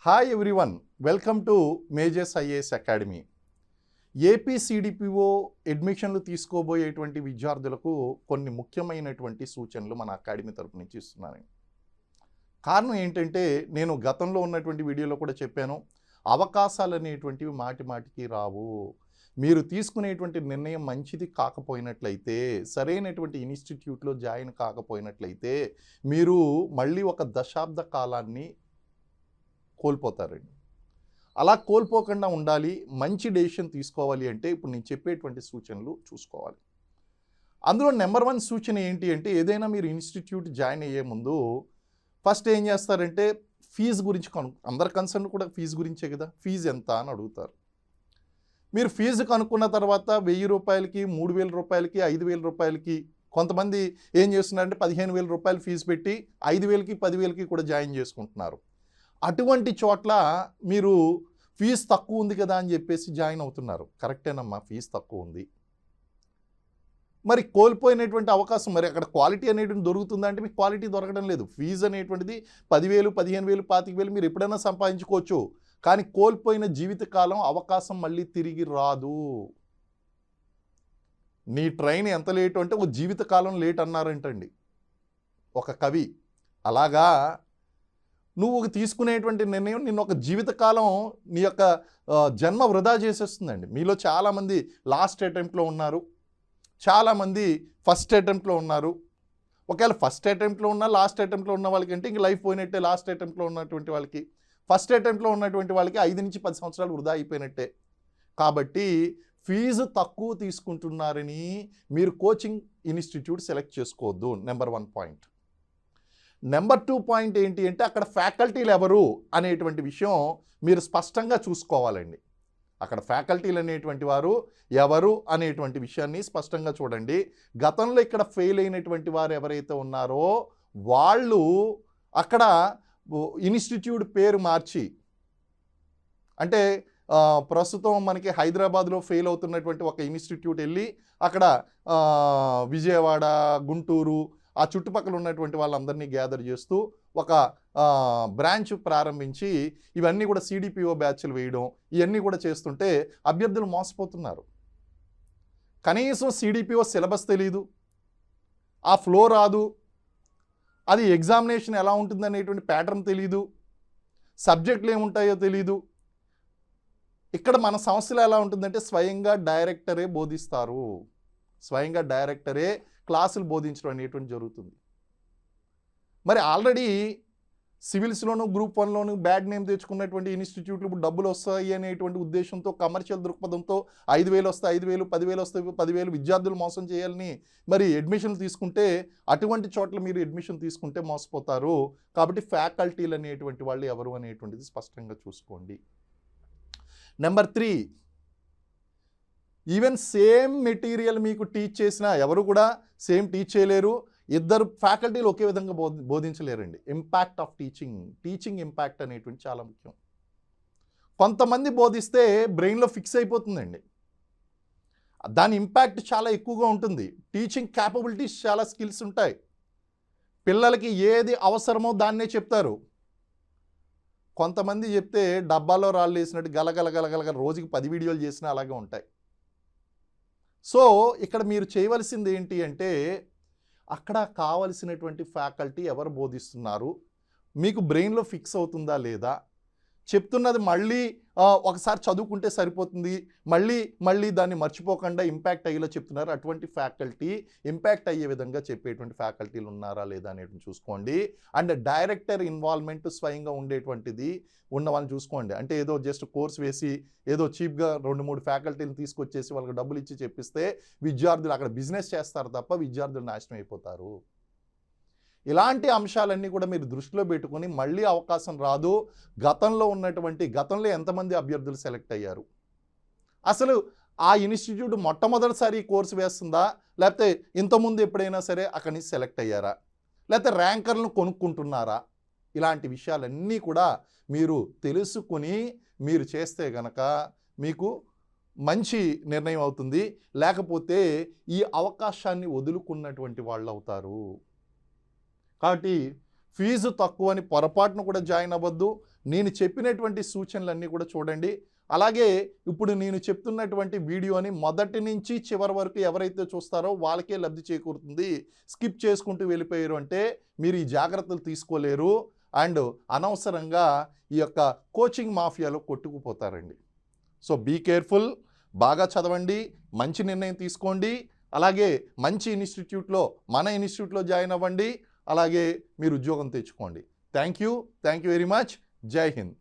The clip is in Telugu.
Hi everyone, welcome to majors IAS academy. AP CDPO అడ్మిషన్లు తీసుకోబోయేటువంటి విద్యార్థులకు కొన్ని ముఖ్యమైనటువంటి సూచనలు మన అకాడమీ తరపు నుంచి ఇస్తున్నాను. కారణం ఏంటంటే, నేను గతంలో ఉన్నటువంటి వీడియోలో కూడా చెప్పాను, అవకాశాలు అనేటువంటివి మాటి మాటికి రావు. మీరు తీసుకునేటువంటి నిర్ణయం మంచిది కాకపోయినట్లయితే, సరైనటువంటి ఇన్స్టిట్యూట్లో జాయిన్ కాకపోయినట్లయితే మీరు మళ్ళీ ఒక దశాబ్ద కాలాన్ని కోల్పోతారండి. అలా కోల్పోకుండా ఉండాలి, మంచి డెసిషన్ తీసుకోవాలి అంటే ఇప్పుడు నేను చెప్పేటువంటి సూచనలు చూసుకోవాలి. అందులో నెంబర్ 1 సూచన ఏంటి అంటే, ఏదైనా మీరు ఇన్స్టిట్యూట్ జాయిన్ అయ్యే ముందు ఫస్ట్ ఏం చేస్తారంటే ఫీజు గురించి అందరి కన్సర్న్ కూడా ఫీజు గురించే కదా, ఫీజు ఎంత అని అడుగుతారు. మీరు ఫీజు కనుక్కున్న తర్వాత 1000 రూపాయలకి, 3000 రూపాయలకి, 5000 రూపాయలకి, కొంతమంది ఏం చేస్తున్నారంటే 15,000 రూపాయలు ఫీజు పెట్టి 5,000కి 10,000కి కూడా జాయిన్ చేసుకుంటున్నారు. అటువంటి చోట్ల మీరు ఫీజు తక్కువ ఉంది కదా అని చెప్పేసి జాయిన్ అవుతున్నారు. కరెక్టేనమ్మా, ఫీజు తక్కువ ఉంది. మరి కోల్పోయినటువంటి అవకాశం, మరి అక్కడ క్వాలిటీ అనేటువంటి దొరుకుతుందా అంటే మీకు క్వాలిటీ దొరకడం లేదు. ఫీజు అనేటువంటిది 10,000, 15,000, 25,000 మీరు ఎప్పుడైనా సంపాదించుకోవచ్చు. కానీ కోల్పోయిన జీవితకాలం అవకాశం మళ్ళీ తిరిగి రాదు. నీ ట్రైన్ ఎంత లేటు అంటే ఒక జీవితకాలం లేట్ అన్నారంటండి ఒక కవి. అలాగా నువ్వు తీసుకునేటువంటి నిర్ణయం నిన్ను ఒక జీవితకాలం నీ యొక్క జన్మ వృధా చేసేస్తుందండి. మీలో చాలామంది లాస్ట్ అటెంప్ట్లో ఉన్నారు, చాలామంది ఫస్ట్ అటెంప్ట్లో ఉన్నారు. ఒకవేళ ఫస్ట్ అటెంప్ట్లో ఉన్న లాస్ట్ అటెంప్ట్లో ఉన్న వాళ్ళకి అంటే ఇంక లైఫ్ పోయినట్టే. లాస్ట్ అటెంప్ట్లో ఉన్నటువంటి వాళ్ళకి, ఫస్ట్ అటెంప్ట్లో ఉన్నటువంటి వాళ్ళకి 5 నుంచి 10 సంవత్సరాలు వృధా అయిపోయినట్టే. కాబట్టి ఫీజు తక్కువ తీసుకుంటున్నారని మీరు కోచింగ్ ఇన్స్టిట్యూట్ సెలెక్ట్ చేసుకోవద్దు. Number 1 point. నెంబర్ 2 పాయింట్ ఏంటి అంటే, అక్కడ ఫ్యాకల్టీలు ఎవరు అనేటువంటి విషయం మీరు స్పష్టంగా చూసుకోవాలండి. అక్కడ ఫ్యాకల్టీలు అనేటువంటి వారు ఎవరు అనేటువంటి విషయాన్ని స్పష్టంగా చూడండి. గతంలో ఇక్కడ ఫెయిల్ అయినటువంటి వారు ఎవరైతే ఉన్నారో వాళ్ళు అక్కడ ఇన్స్టిట్యూట్ పేరు మార్చి, అంటే ప్రస్తుతం మనకి హైదరాబాద్లో ఫెయిల్ అవుతున్నటువంటి ఒక ఇన్స్టిట్యూట్ వెళ్ళి అక్కడ విజయవాడ, గుంటూరు ఆ చుట్టుపక్కల ఉన్నటువంటి వాళ్ళందరినీ గ్యాదర్ చేస్తూ ఒక బ్రాంచ్ ప్రారంభించి ఇవన్నీ కూడా సిడిపిఓ బ్యాచ్లు వేయడం, ఇవన్నీ కూడా చేస్తుంటే అభ్యర్థులు మోసపోతున్నారు. కనీసం సిడిపిఓ సిలబస్ తెలీదు, ఆ ఫ్లో రాదు, అది ఎగ్జామినేషన్ ఎలా ఉంటుంది అనేటువంటి ప్యాటర్న్ తెలీదు, సబ్జెక్టులు ఏముంటాయో తెలీదు. ఇక్కడ మన సంస్థలు ఎలా ఉంటుందంటే స్వయంగా డైరెక్టరే బోధిస్తారు, స్వయంగా డైరెక్టరే క్లాసులు బోధించడం అనేటువంటి జరుగుతుంది. మరి ఆల్రెడీ సివిల్స్లోను, గ్రూప్ 1లోను బ్యాడ్ నేమ్ తెచ్చుకున్నటువంటి ఇన్స్టిట్యూట్లు ఇప్పుడు డబ్బులు వస్తాయి అనేటువంటి ఉద్దేశంతో, కమర్షియల్ దృక్పథంతో 5,000 వస్తాయి, 5,000, 10,000 వస్తాయి, 10,000 విద్యార్థులు మోసం చేయాలని మరి అడ్మిషన్లు తీసుకుంటే, అటువంటి చోట్ల మీరు అడ్మిషన్ తీసుకుంటే మోసపోతారు. కాబట్టి ఫ్యాకల్టీలు అనేటువంటి వాళ్ళు ఎవరు అనేటువంటిది స్పష్టంగా చూసుకోండి. నెంబర్ 3, ఈవెన్ సేమ్ మెటీరియల్ మీకు టీచ్ చేసినా ఎవరు కూడా సేమ్ టీచ్ చేయలేరు. ఇద్దరు ఫ్యాకల్టీలు ఒకే విధంగా బోధించలేరండి. ఇంపాక్ట్ ఆఫ్ టీచింగ్ ఇంపాక్ట్ అనేటువంటి చాలా ముఖ్యం. కొంతమంది బోధిస్తే బ్రెయిన్లో ఫిక్స్ అయిపోతుందండి, దాని ఇంపాక్ట్ చాలా ఎక్కువగా ఉంటుంది. టీచింగ్ క్యాపబిలిటీస్, చాలా స్కిల్స్ ఉంటాయి. పిల్లలకి ఏది అవసరమో దాన్నే చెప్తారు. కొంతమంది చెప్తే డబ్బాలో రాళ్ళు వేసినట్టు గలగలగలగలగ రోజుకి 10 వీడియోలు చేసినా అలాగే ఉంటాయి. సో ఇక్కడ మీరు చేయవలసింది ఏంటి అంటే, అక్కడ కావలసినటువంటి ఫ్యాకల్టీ ఎవరు బోధిస్తున్నారు, మీకు బ్రెయిన్లో ఫిక్స్ అవుతుందా లేదా, చెప్తున్నది మళ్ళీ ఒకసారి చదువుకుంటే సరిపోతుంది, మళ్ళీ దాన్ని మర్చిపోకుండా ఇంపాక్ట్ అయ్యేలా చెప్తున్నారు. అటువంటి ఫ్యాకల్టీ, ఇంపాక్ట్ అయ్యే విధంగా చెప్పేటువంటి ఫ్యాకల్టీలు ఉన్నారా లేదా అనేది చూసుకోండి. అండ్ డైరెక్టర్ ఇన్వాల్వ్మెంట్ స్వయంగా ఉండేటువంటిది ఉన్న వాళ్ళని చూసుకోండి. అంటే ఏదో జస్ట్ కోర్స్ వేసి ఏదో చీప్గా 2-3 ఫ్యాకల్టీలు తీసుకొచ్చేసి వాళ్ళకి డబ్బులు ఇచ్చి చెప్పిస్తే విద్యార్థులు అక్కడ బిజినెస్ చేస్తారు తప్ప విద్యార్థులు నాశనం అయిపోతారు. ఇలాంటి అంశాలన్నీ కూడా మీరు దృష్టిలో పెట్టుకొని మళ్ళీ అవకాశం రాదు. గతంలో ఎంతమంది అభ్యర్థులు సెలెక్ట్ అయ్యారు, అసలు ఆ ఇన్స్టిట్యూట్ మొట్టమొదటిసారి కోర్సు వేస్తుందా, లేకపోతే ఇంతకుముందు ఎప్పుడైనా సరే అక్కడి నుంచి సెలెక్ట్ అయ్యారా, లేకపోతే ర్యాంకర్లను కొనుక్కుంటున్నారా, ఇలాంటి విషయాలన్నీ కూడా మీరు తెలుసుకుని మీరు చేస్తే గనక మీకు మంచి నిర్ణయం అవుతుంది. లేకపోతే ఈ అవకాశాన్ని వదులుకున్నటువంటి వాళ్ళు అవుతారు. కాబట్టి ఫీజు తక్కువని పొరపాటును కూడా జాయిన్ అవ్వద్దు. నేను చెప్పినటువంటి సూచనలన్నీ కూడా చూడండి. అలాగే ఇప్పుడు నేను చెప్తున్నటువంటి వీడియోని మొదటి నుంచి చివరి వరకు ఎవరైతే చూస్తారో వాళ్ళకే లబ్ధి చేకూరుతుంది. స్కిప్ చేసుకుంటూ వెళ్ళిపోయారు అంటే మీరు ఈ జాగ్రత్తలు తీసుకోలేరు అండ్ అనవసరంగా ఈ యొక్క కోచింగ్ మాఫియాలో కొట్టుకుపోతారండి. సో బీ కేర్ఫుల్, బాగా చదవండి, మంచి నిర్ణయం తీసుకోండి. అలాగే మంచి ఇన్స్టిట్యూట్లో, మన ఇన్స్టిట్యూట్లో జాయిన్ అవ్వండి. అలాగే మీరు ఉద్యోగం తెచ్చుకోండి. Thank you very much. జై హింద్.